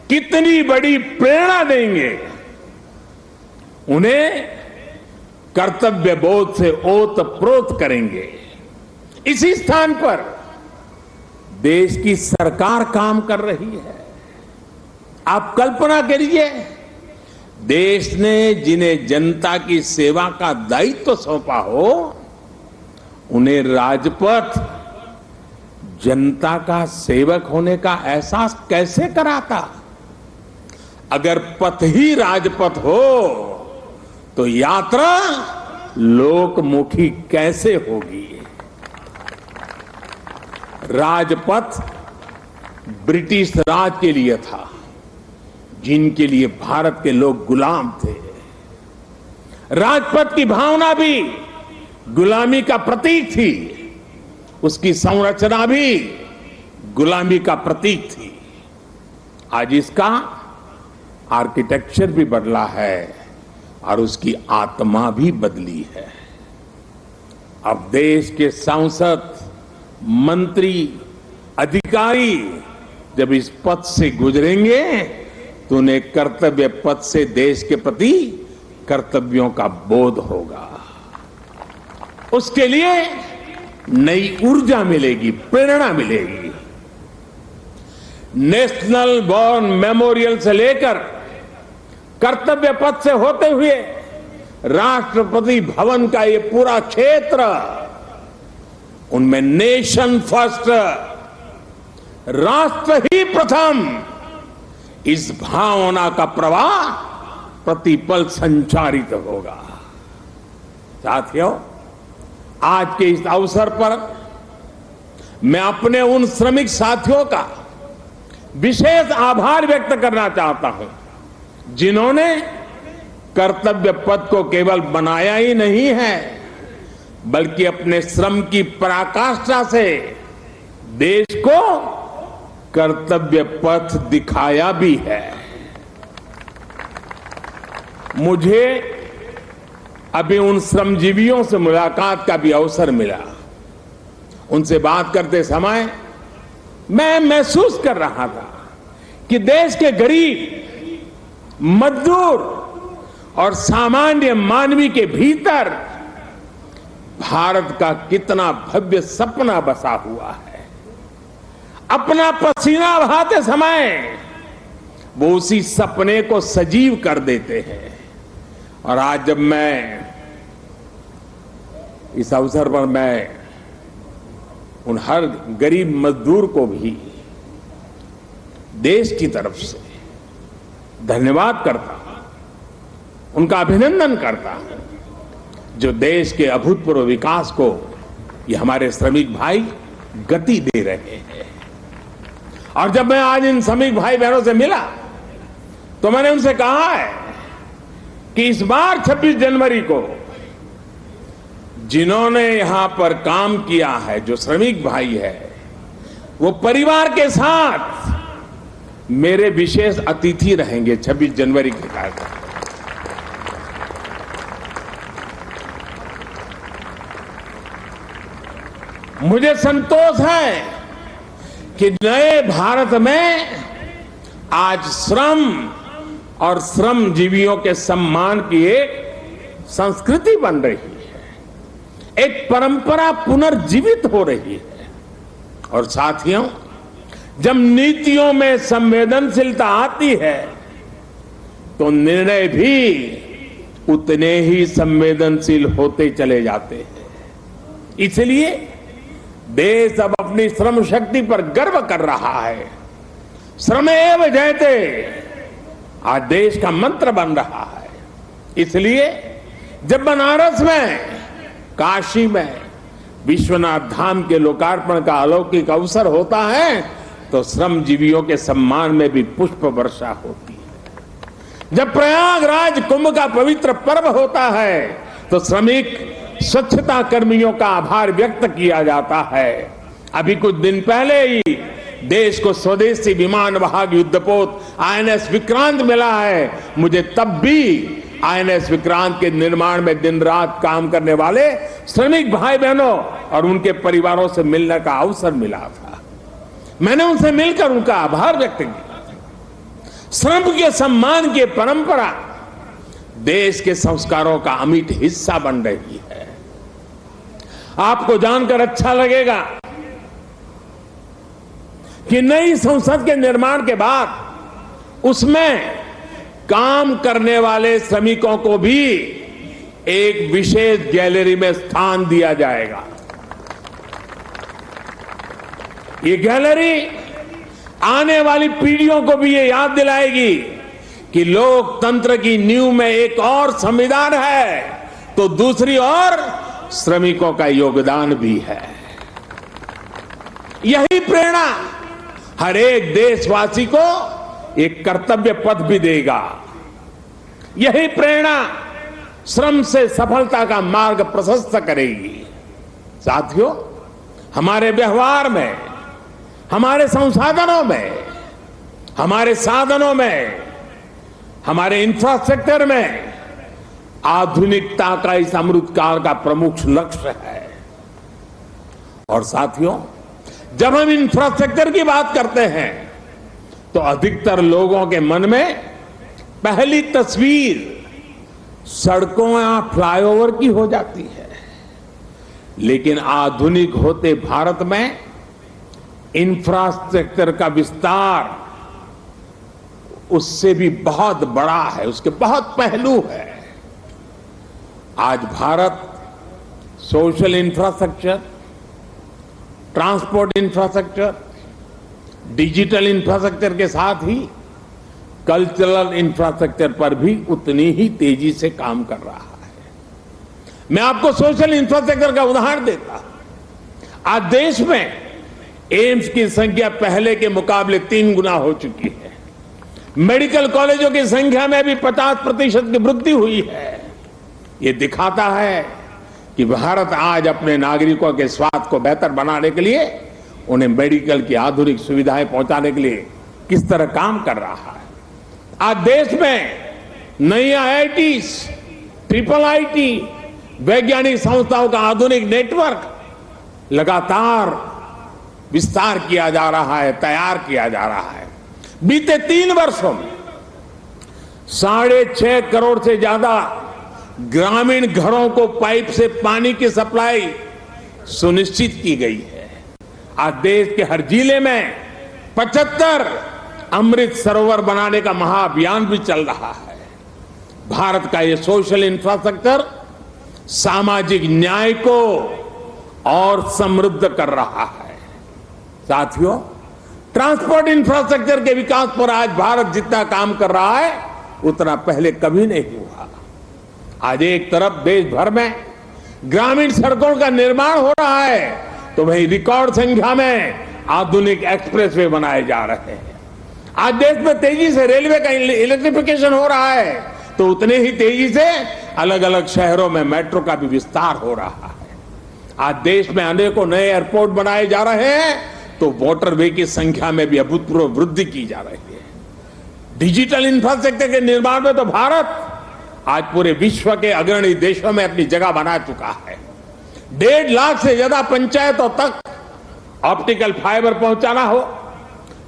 कितनी बड़ी प्रेरणा देंगे। उन्हें कर्तव्य बोध से ओतप्रोत करेंगे। इसी स्थान पर देश की सरकार काम कर रही है। आप कल्पना करिए, देश ने जिन्हें जनता की सेवा का दायित्व सौंपा हो, उन्हें राजपथ जनता का सेवक होने का एहसास कैसे कराता। अगर पथ ही राजपथ हो तो यात्रा लोकमुखी कैसे होगी। राजपथ ब्रिटिश राज के लिए था, जिनके लिए भारत के लोग गुलाम थे। राजपथ की भावना भी गुलामी का प्रतीक थी, उसकी संरचना भी गुलामी का प्रतीक थी। आज इसका आर्किटेक्चर भी बदला है और उसकी आत्मा भी बदली है। अब देश के सांसद, मंत्री, अधिकारी जब इस पथ से गुजरेंगे तो उन्हें कर्तव्य पथ से देश के प्रति कर्तव्यों का बोध होगा। उसके लिए नई ऊर्जा मिलेगी, प्रेरणा मिलेगी। नेशनल वॉर मेमोरियल से लेकर कर्तव्य पथ से होते हुए राष्ट्रपति भवन का ये पूरा क्षेत्र, उनमें नेशन फर्स्ट, राष्ट्र ही प्रथम, इस भावना का प्रवाह प्रतिपल संचारित होगा। साथियों, आज के इस अवसर पर मैं अपने उन श्रमिक साथियों का विशेष आभार व्यक्त करना चाहता हूं, जिन्होंने कर्तव्य पथ को केवल बनाया ही नहीं है, बल्कि अपने श्रम की पराकाष्ठा से देश को कर्तव्य पथ दिखाया भी है। मुझे अभी उन श्रमजीवियों से मुलाकात का भी अवसर मिला। उनसे बात करते समय मैं महसूस कर रहा था कि देश के गरीब, मजदूर और सामान्य मानवी के भीतर भारत का कितना भव्य सपना बसा हुआ है। अपना पसीना बहाते समय वो उसी सपने को सजीव कर देते हैं। और आज जब मैं इस अवसर पर मैं उन हर गरीब मजदूर को भी देश की तरफ से धन्यवाद करता हूं, उनका अभिनंदन करता हूं, जो देश के अभूतपूर्व विकास को ये हमारे श्रमिक भाई गति दे रहे हैं। और जब मैं आज इन श्रमिक भाई बहनों से मिला तो मैंने उनसे कहा है कि इस बार 26 जनवरी को जिन्होंने यहां पर काम किया है, जो श्रमिक भाई है, वो परिवार के साथ मेरे विशेष अतिथि रहेंगे 26 जनवरी के कार्यक्रम। मुझे संतोष है कि नए भारत में आज श्रम और श्रमजीवियों के सम्मान की एक संस्कृति बन रही है, एक परंपरा पुनर्जीवित हो रही है। और साथियों, जब नीतियों में संवेदनशीलता आती है तो निर्णय भी उतने ही संवेदनशील होते चले जाते हैं। इसलिए देश अब अपनी श्रम शक्ति पर गर्व कर रहा है। श्रमेव जयते आज देश का मंत्र बन रहा है। इसलिए जब बनारस में, काशी में विश्वनाथ धाम के लोकार्पण का अलौकिक अवसर होता है तो श्रमजीवियों के सम्मान में भी पुष्प वर्षा होती है। जब प्रयागराज कुंभ का पवित्र पर्व होता है तो श्रमिक स्वच्छता कर्मियों का आभार व्यक्त किया जाता है। अभी कुछ दिन पहले ही देश को स्वदेशी विमान वाहक युद्धपोत आईएनएस विक्रांत मिला है, मुझे तब भी आईएनएस विक्रांत के निर्माण में दिन रात काम करने वाले श्रमिक भाई बहनों और उनके परिवारों से मिलने का अवसर मिला था। मैंने उनसे मिलकर उनका आभार व्यक्त किया। श्रम के सम्मान की परंपरा देश के संस्कारों का अमिट हिस्सा बन रही है। आपको जानकर अच्छा लगेगा कि नई संसद के निर्माण के बाद उसमें काम करने वाले श्रमिकों को भी एक विशेष गैलरी में स्थान दिया जाएगा। ये गैलरी आने वाली पीढ़ियों को भी ये याद दिलाएगी कि लोकतंत्र की नींव में एक और संविधान है तो दूसरी ओर श्रमिकों का योगदान भी है। यही प्रेरणा हर एक देशवासी को एक कर्तव्य पथ भी देगा। यही प्रेरणा श्रम से सफलता का मार्ग प्रशस्त करेगी। साथियों, हमारे व्यवहार में, हमारे संसाधनों में, हमारे साधनों में, हमारे इंफ्रास्ट्रक्चर में आधुनिकता का इस अमृतकाल का प्रमुख लक्ष्य है। और साथियों, जब हम इंफ्रास्ट्रक्चर की बात करते हैं तो अधिकतर लोगों के मन में पहली तस्वीर सड़कों या फ्लाईओवर की हो जाती है। लेकिन आधुनिक होते भारत में इंफ्रास्ट्रक्चर का विस्तार उससे भी बहुत बड़ा है, उसके बहुत पहलू है। आज Bharat social infrastructure, transport infrastructure, digital infrastructure के साथ ही कल्चरल इंफ्रास्ट्रक्चर पर भी उतनी ही तेजी से काम कर रहा है। मैं आपको सोशल इंफ्रास्ट्रक्चर का उदाहरण देता हूं। आज देश में एम्स की संख्या पहले के मुकाबले 3 गुना हो चुकी है। मेडिकल कॉलेजों की संख्या में भी 50% की वृद्धि हुई है। ये दिखाता है कि भारत आज अपने नागरिकों के स्वास्थ्य को बेहतर बनाने के लिए, उन्हें मेडिकल की आधुनिक सुविधाएं पहुंचाने के लिए किस तरह काम कर रहा है। आज देश में नई IITs, ट्रिपल IT, वैज्ञानिक संस्थाओं का आधुनिक नेटवर्क लगातार विस्तार किया जा रहा है, तैयार किया जा रहा है। बीते 3 वर्षों में 6.5 करोड़ से ज्यादा ग्रामीण घरों को पाइप से पानी की सप्लाई सुनिश्चित की गई है। आज देश के हर जिले में 75 अमृत सरोवर बनाने का महाअभियान भी चल रहा है। भारत का ये सोशल इंफ्रास्ट्रक्चर सामाजिक न्याय को और समृद्ध कर रहा है। साथियों, ट्रांसपोर्ट इंफ्रास्ट्रक्चर के विकास पर आज भारत जितना काम कर रहा है उतना पहले कभी नहीं हुआ। आज एक तरफ देश भर में ग्रामीण सड़कों का निर्माण हो रहा है तो वहीं रिकॉर्ड संख्या में आधुनिक एक्सप्रेसवे बनाए जा रहे हैं। आज देश में तेजी से रेलवे का इलेक्ट्रिफिकेशन हो रहा है तो उतने ही तेजी से अलग अलग शहरों में मेट्रो का भी विस्तार हो रहा है। आज देश में अनेकों नए एयरपोर्ट बनाए जा रहे हैं तो वाटरवे की संख्या में भी अभूतपूर्व वृद्धि की जा रही है। डिजिटल इंफ्रास्ट्रक्चर के निर्माण में तो भारत आज पूरे विश्व के अग्रणी देशों में अपनी जगह बना चुका है। 1.5 लाख से ज्यादा पंचायतों तक ऑप्टिकल फाइबर पहुंचाना हो,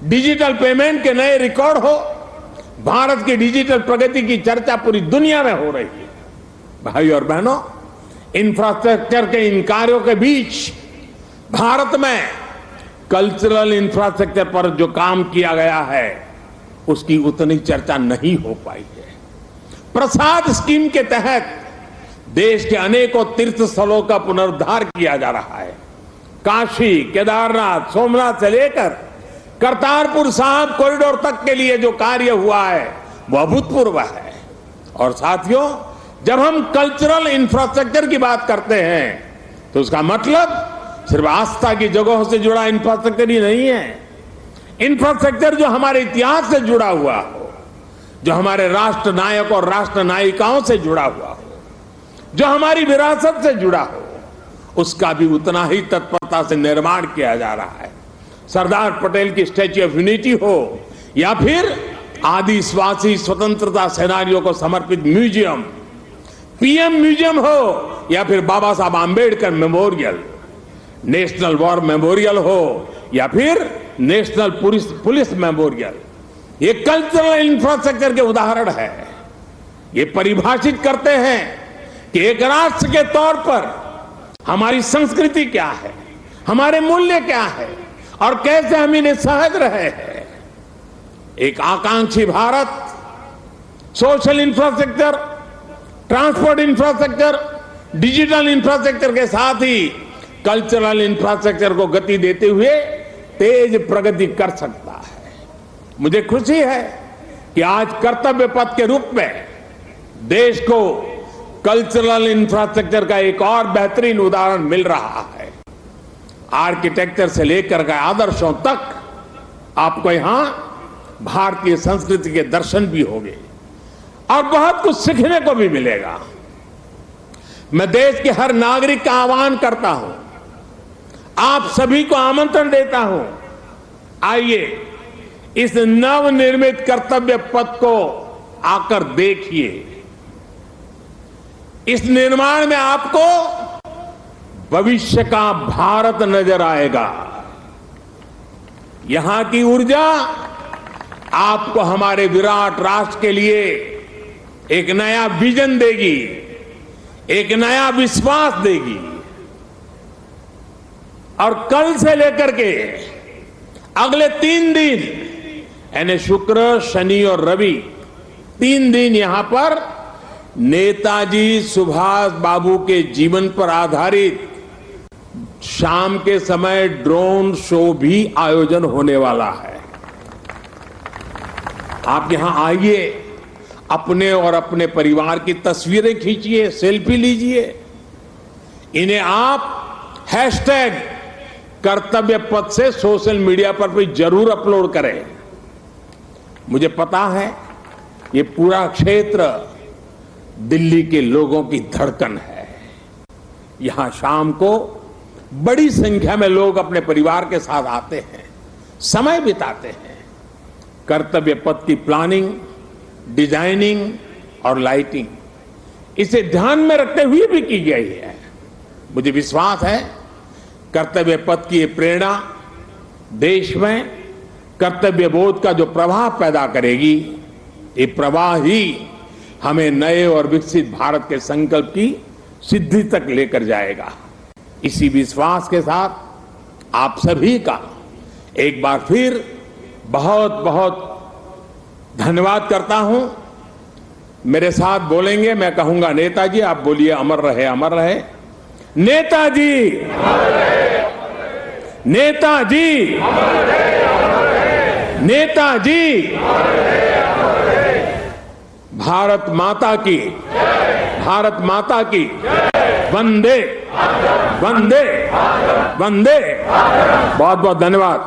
डिजिटल पेमेंट के नए रिकॉर्ड हो, भारत की डिजिटल प्रगति की चर्चा पूरी दुनिया में हो रही है। भाई और बहनों, इंफ्रास्ट्रक्चर के इन कार्यों के बीच भारत में कल्चरल इंफ्रास्ट्रक्चर पर जो काम किया गया है उसकी उतनी चर्चा नहीं हो पाई है। प्रसाद स्कीम के तहत देश के अनेकों तीर्थ स्थलों का पुनरुद्धार किया जा रहा है। काशी, केदारनाथ, सोमनाथ से लेकर करतारपुर साहिब कॉरिडोर तक के लिए जो कार्य हुआ है वो अभूतपूर्व है। और साथियों, जब हम कल्चरल इंफ्रास्ट्रक्चर की बात करते हैं तो उसका मतलब सिर्फ आस्था की जगहों से जुड़ा इंफ्रास्ट्रक्चर ही नहीं है। इंफ्रास्ट्रक्चर जो हमारे इतिहास से जुड़ा हुआ हो, जो हमारे राष्ट्र नायक और राष्ट्र नायिकाओं से जुड़ा हुआ हो, जो हमारी विरासत से जुड़ा हो, उसका भी उतना ही तत्परता से निर्माण किया जा रहा है। सरदार पटेल की स्टैच्यू ऑफ यूनिटी हो या फिर आदिवासी स्वतंत्रता सेनानियों को समर्पित म्यूजियम, पीएम म्यूजियम हो या फिर बाबा Saheb Ambedkar memorial, national war memorial हो या फिर नेशनल पुलिस मेमोरियल, ये कल्चरल इंफ्रास्ट्रक्चर के उदाहरण है। ये परिभाषित करते हैं कि एक राष्ट्र के तौर पर हमारी संस्कृति क्या है, हमारे मूल्य क्या है और कैसे हम इन्हें सहज रहे हैं। एक आकांक्षी Bharat social infrastructure, transport infrastructure, digital infrastructure के साथ ही कल्चरल इंफ्रास्ट्रक्चर को गति देते हुए तेज प्रगति कर सकता है। मुझे खुशी है कि आज कर्तव्य पथ के रूप में देश को कल्चरल इंफ्रास्ट्रक्चर का एक और बेहतरीन उदाहरण मिल रहा है। आर्किटेक्चर से लेकर के आदर्शों तक आपको यहां भारतीय संस्कृति के दर्शन भी होंगे और बहुत कुछ सीखने को भी मिलेगा। मैं देश के हर नागरिक का आह्वान करता हूं, आप सभी को आमंत्रण देता हूं, आइए इस नवनिर्मित कर्तव्य पथ को आकर देखिए। इस निर्माण में आपको भविष्य का भारत नजर आएगा। यहां की ऊर्जा आपको हमारे विराट राष्ट्र के लिए एक नया विजन देगी, एक नया विश्वास देगी। और कल से लेकर के अगले 3 दिन यानी शुक्र, शनि और रवि 3 दिन यहां पर नेताजी सुभाष बाबू के जीवन पर आधारित शाम के समय ड्रोन शो भी आयोजन होने वाला है। आप यहां आइए, अपने और अपने परिवार की तस्वीरें खींचिए, सेल्फी लीजिए। इन्हें आप हैशटैग कर्तव्य पथ से सोशल मीडिया पर भी जरूर अपलोड करें। मुझे पता है ये पूरा क्षेत्र दिल्ली के लोगों की धड़कन है। यहां शाम को बड़ी संख्या में लोग अपने परिवार के साथ आते हैं, समय बिताते हैं। कर्तव्य पथ की प्लानिंग, डिजाइनिंग और लाइटिंग इसे ध्यान में रखते हुए भी की गई है। मुझे विश्वास है कर्तव्य पथ की ये प्रेरणा देश में कर्तव्य बोध का जो प्रवाह पैदा करेगी, ये प्रवाह ही हमें नए और विकसित भारत के संकल्प की सिद्धि तक लेकर जाएगा। इसी विश्वास के साथ आप सभी का एक बार फिर बहुत बहुत धन्यवाद करता हूं। मेरे साथ बोलेंगे, मैं कहूंगा नेताजी, आप बोलिए अमर रहे, अमर रहे। नेताजी, नेताजी, नेताजी, भारत माता की, भारत माता की, वंदे वंदे वंदे। बहुत बहुत धन्यवाद।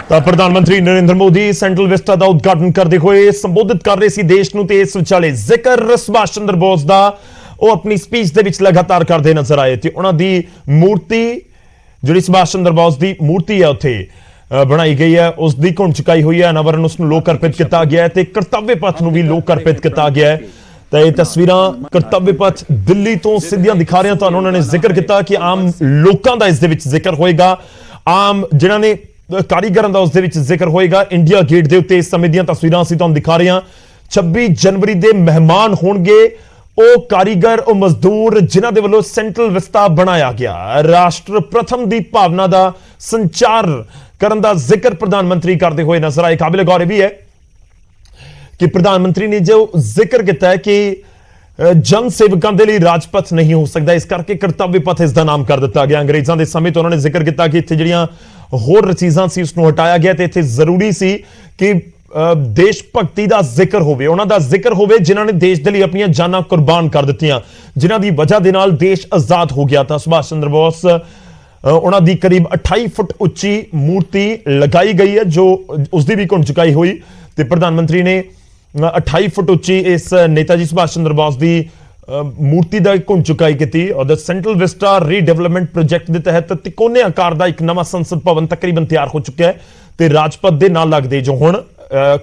ਤਾਂ ਪ੍ਰਧਾਨ ਮੰਤਰੀ ਨਰਿੰਦਰ ਮੋਦੀ ਸੈਂਟਰਲ ਵਿਸਟਾ ਦਾ ਉਦਘਾਟਨ ਕਰਦੇ ਹੋਏ ਸੰਬੋਧਿਤ ਕਰ ਰਹੇ ਸੀ ਦੇਸ਼ ਨੂੰ ਤੇ ਇਸ ਵਿਚਾਲੇ ਜ਼ਿਕਰ ਸੁਭਾਸ਼ ਚੰਦਰ ਬੋਸ ਦਾ ਉਹ ਆਪਣੀ ਸਪੀਚ ਦੇ ਵਿੱਚ ਲਗਾਤਾਰ ਕਰਦੇ ਨਜ਼ਰ ਆਏ ਤੇ ਉਹਨਾਂ ਦੀ ਮੂਰਤੀ ਜਿਹੜੀ ਸੁਭਾਸ਼ ਚੰਦਰ ਬੋਸ ਦੀ ਮੂਰਤੀ ਹੈ ਉੱਥੇ ਬਣਾਈ ਗਈ ਹੈ, ਉਸ ਦੀ ਘੁੰਡ ਚੁਕਾਈ ਹੋਈ ਹੈ, ਅਨਾਵਰਨ ਉਸ ਨੂੰ ਲੋਕ ਅਰਪਿਤ ਕੀਤਾ ਗਿਆ ਹੈ ਤੇ ਕਰਤੱਵਯ ਪਥ ਨੂੰ ਵੀ ਲੋਕ ਅਰਪਿਤ ਕੀਤਾ ਗਿਆ ਹੈ। ਤਾਂ ਇਹ ਤਸਵੀਰਾਂ ਕਰਤੱਵਯ ਪਥ ਦਿੱਲੀ ਤੋਂ ਸਿੱਧੀਆਂ ਦਿਖਾ ਰਹੀਆਂ ਤੁਹਾਨੂੰ। ਉਹਨਾਂ ਨੇ ਜ਼ਿਕਰ ਕੀਤਾ ਕਿ ਆਮ ਲੋਕਾਂ ਦਾ ਇਸ ਦੇ ਵਿੱਚ ਜ਼ਿਕਰ ਹੋਏਗਾ, ਆਮ ਜਿਨ੍ਹਾਂ ਨੇ ਕਾਰੀਗਰਾਂ ਦਾ ਉਸ ਦੇ ਵਿੱਚ ਜ਼ਿਕਰ ਹੋਏਗਾ। ਇੰਡੀਆ ਗੇਟ ਦੇ ਉੱਤੇ ਇਸ ਸਮੇਂ ਦੀਆਂ ਤਸਵੀਰਾਂ ਅਸੀਂ ਤੁਹਾਨੂੰ ਦਿਖਾ ਰਹੇ ਹਾਂ। 26 ਜਨਵਰੀ ਦੇ ਮਹਿਮਾਨ ਹੋਣਗੇ ਉਹ ਕਾਰੀਗਰ, ਉਹ ਮਜ਼ਦੂਰ ਜਿਨ੍ਹਾਂ ਦੇ ਵੱਲੋਂ ਸੈਂਟਰਲ ਵਿਸਟਾ ਬਣਾਇਆ ਗਿਆ। ਰਾਸ਼ਟਰ ਪ੍ਰਥਮ ਦੀ ਭਾਵਨਾ ਦਾ ਸੰਚਾਰ ਕਰਨ ਦਾ ਜ਼ਿਕਰ ਪ੍ਰਧਾਨ ਮੰਤਰੀ ਕਰਦੇ ਹੋਏ ਨਜ਼ਰ ਆਏ। ਕਾਬਿਲ ਗੌਰ ਇਹ ਵੀ ਹੈ ਕਿ ਪ੍ਰਧਾਨ ਮੰਤਰੀ ਨੇ ਜੋ ਜ਼ਿਕਰ ਕੀਤਾ ਹੈ ਕਿ ਜਨ ਸੇਵਕਾਂ ਦੇ ਲਈ ਰਾਜਪਥ ਨਹੀਂ ਹੋ ਸਕਦਾ, ਇਸ ਕਰਕੇ ਕਰਤੱਵਯ ਪਥ ਇਸ ਦਾ ਨਾਮ ਕਰ ਦਿੱਤਾ ਗਿਆ। ਅੰਗਰੇਜ਼ਾਂ ਦੇ ਸਮੇਂ ਤੋਂ ਉਹਨਾਂ ਨੇ ਜ਼ਿਕਰ ਕੀਤਾ ਕਿ ਇੱਥੇ ਜਿਹੜੀਆਂ ਹੋਰ ਚੀਜ਼ਾਂ ਸੀ ਉਸ ਨੂੰ ਹਟਾਇਆ ਗਿਆ ਤੇ ਇੱਥੇ ਜ਼ਰੂਰੀ ਸੀ ਕਿ ਦੇਸ਼ ਭਗਤੀ ਦਾ ਜ਼ਿਕਰ ਹੋਵੇ, ਉਹਨਾਂ ਦਾ ਜ਼ਿਕਰ ਹੋਵੇ ਜਿਨ੍ਹਾਂ ਨੇ ਦੇਸ਼ ਦੇ ਲਈ ਆਪਣੀਆਂ ਜਾਨਾਂ ਕੁਰਬਾਨ ਕਰ ਦਿੱਤੀਆਂ, ਜਿਨ੍ਹਾਂ ਦੀ ਵਜ੍ਹਾ ਦੇ ਨਾਲ ਦੇਸ਼ ਆਜ਼ਾਦ ਹੋ ਗਿਆ। ਤਾਂ ਸੁਭਾਸ਼ ਚੰਦਰ ਬੋਸ ਉਹਨਾਂ ਦੀ ਕਰੀਬ 28 ਫੁੱਟ ਉੱਚੀ ਮੂਰਤੀ ਲਗਾਈ ਗਈ ਹੈ ਜੋ ਉਸ ਦੀ ਵੀ ਘੁੰਡ ਚੁਕਾਈ ਹੋਈ ਤੇ ਪ੍ਰਧਾਨ ਮੰਤਰੀ ਨੇ 28 ਫੁੱਟ ਉੱਚੀ ਇਸ ਨੇਤਾਜੀ ਸੁਭਾਸ਼ ਚੰਦਰ ਬੋਸ ਦੀ ਮੂਰਤੀ ਦਾ ਘੁੰਮ ਚੁਕਾਈ ਕੀਤੀ ਔਰ ਸੈਂਟਰਲ ਵਿਸਟਾ ਰੀਡਿਵੈਲਪਮੈਂਟ ਪ੍ਰੋਜੈਕਟ ਦੇ ਤਹਿਤ ਤਿਕੋਨੇ ਆਕਾਰ ਦਾ ਇੱਕ ਨਵਾਂ ਸੰਸਦ ਭਵਨ ਤਕਰੀਬਨ ਤਿਆਰ ਹੋ ਚੁੱਕਿਆ ਹੈ ਤੇ ਰਾਜਪਥ ਦੇ ਨਾਲ ਲੱਗਦੇ ਜੋ ਹੁਣ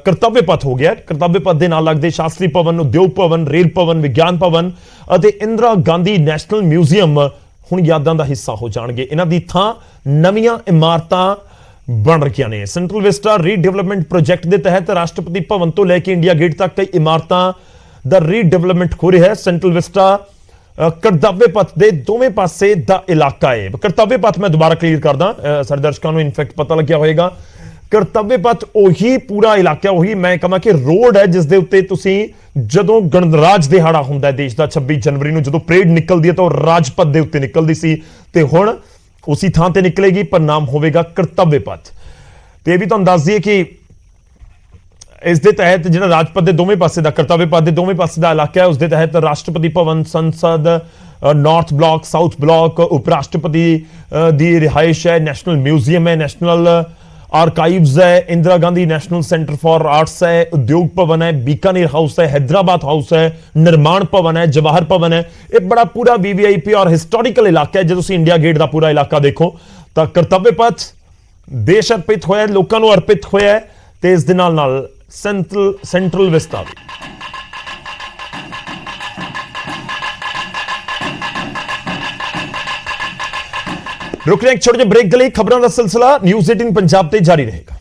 ਕਰਤੱਵਯ ਪਥ ਹੋ ਗਿਆ ਕਰਤੱਵਯ ਪਥ ਦੇ ਨਾਲ ਲੱਗਦੇ ਸ਼ਾਸਤਰੀ ਭਵਨ ਉਦਯੋਗ ਭਵਨ ਰੇਲ ਭਵਨ ਵਿਗਿਆਨ ਭਵਨ ਅਤੇ ਇੰਦਰਾ ਗਾਂਧੀ ਨੈਸ਼ਨਲ ਮਿਊਜ਼ੀਅਮ ਹੁਣ ਯਾਦਾਂ ਦਾ ਹਿੱਸਾ ਹੋ ਜਾਣਗੇ ਇਹਨਾਂ ਦੀ ਥਾਂ ਨਵੀਆਂ ਇਮਾਰਤਾਂ ਬਣ ਰਹੀਆਂ ਨੇ ਸੈਂਟਰਲ ਵਿਸਟਾ ਰੀਡਿਵੈਲਪਮੈਂਟ ਪ੍ਰੋਜੈਕਟ ਦੇ ਤਹਿਤ ਰਾਸ਼ਟਰਪਤੀ ਭਵਨ ਤੋਂ ਲੈ ਕੇ ਇੰਡੀਆ ਗੇਟ ਤੱਕ ਕਈ ਇਮਾਰਤਾਂ ਦਾ ਰੀਡਿਵੈਲਪਮੈਂਟ ਹੋ ਰਿਹਾ ਹੈ ਸੈਂਟਰਲ ਵਿਸਟਾ ਕਰਤੱਵਯ ਪਥ ਦੇ ਦੋਵੇਂ ਪਾਸੇ ਦਾ ਇਲਾਕਾ ਹੈ ਕਰਤੱਵਯ ਪਥ ਮੈਂ ਦੁਬਾਰਾ ਕਲੀਅਰ ਕਰਦਾ ਸਾਡੇ ਦਰਸ਼ਕਾਂ ਨੂੰ ਇਨਫੈਕਟ ਪਤਾ ਲੱਗਿਆ ਹੋਵੇਗਾ ਕਰਤੱਵਯ ਪਥ ਉਹੀ ਪੂਰਾ ਇਲਾਕਾ ਉਹੀ ਮੈਂ ਕਹਾਂ ਕਿ ਰੋਡ ਹੈ ਜਿਸ ਦੇ ਉੱਤੇ ਤੁਸੀਂ ਜਦੋਂ ਗਣਰਾਜ ਦਿਹਾੜਾ ਹੁੰਦਾ ਦੇਸ਼ ਦਾ 26 ਜਨਵਰੀ ਨੂੰ ਜਦੋਂ ਪਰੇਡ ਨਿਕਲਦੀ ਹੈ ਤਾਂ ਉਹ ਰਾਜਪਥ ਦੇ ਉੱਤੇ ਨਿਕਲਦੀ ਸੀ ਤੇ ਹੁਣ ਉਸੇ ਥਾਂ ਤੇ ਨਿਕਲੇਗੀ ਪਰ ਨਾਮ ਹੋਵੇਗਾ ਕਰਤੱਵਯ ਪਥ ਤੇ ਇਹ ਵੀ ਤੁਹਾਨੂੰ ਦੱਸ ਦਈਏ ਕਿ ਇਸ ਦੇ ਤਹਿਤ ਜਿਹੜਾ ਰਾਜਪਥ ਦੇ ਦੋਵੇਂ ਪਾਸੇ ਦਾ ਕਰਤੱਵਯ ਪਥ ਦੇ ਦੋਵੇਂ ਪਾਸੇ ਦਾ ਇਲਾਕਾ ਹੈ ਉਸ ਦੇ ਤਹਿਤ ਰਾਸ਼ਟਰਪਤੀ ਭਵਨ ਸੰਸਦ ਨਾਰਥ ਬਲਾਕ ਸਾਊਥ ਬਲਾਕ ਉਪ ਰਾਸ਼ਟਰਪਤੀ ਦੀ ਰਿਹਾਇਸ਼ ਹੈ ਨੈਸ਼ਨਲ ਮਿਊਜ਼ੀਅਮ ਹੈ ਨੈਸ਼ਨਲ ਆਰਕਾਈਵਜ਼ ਹੈ Indira Gandhi national centre for arts है उद्योग भवन है बीकानेर हाउस है हैदराबाद हाउस है निर्माण भवन है जवाहर भवन है एक बड़ा पूरा वीवीआईपी और हिस्टोरिकल इलाका है जो तुसीं इंडिया गेट का पूरा इलाका देखो तो करतव्य पथ देश अर्पित होया लोगों को अर्पित होया ते इस दे नाल सेंट्रल विस्टा रुक रहे एक छोटे ਜਿਹੇ ब्रेक के लिए खबरों का सिलसिला न्यूज़ 18 पंजाब ते जारी रहेगा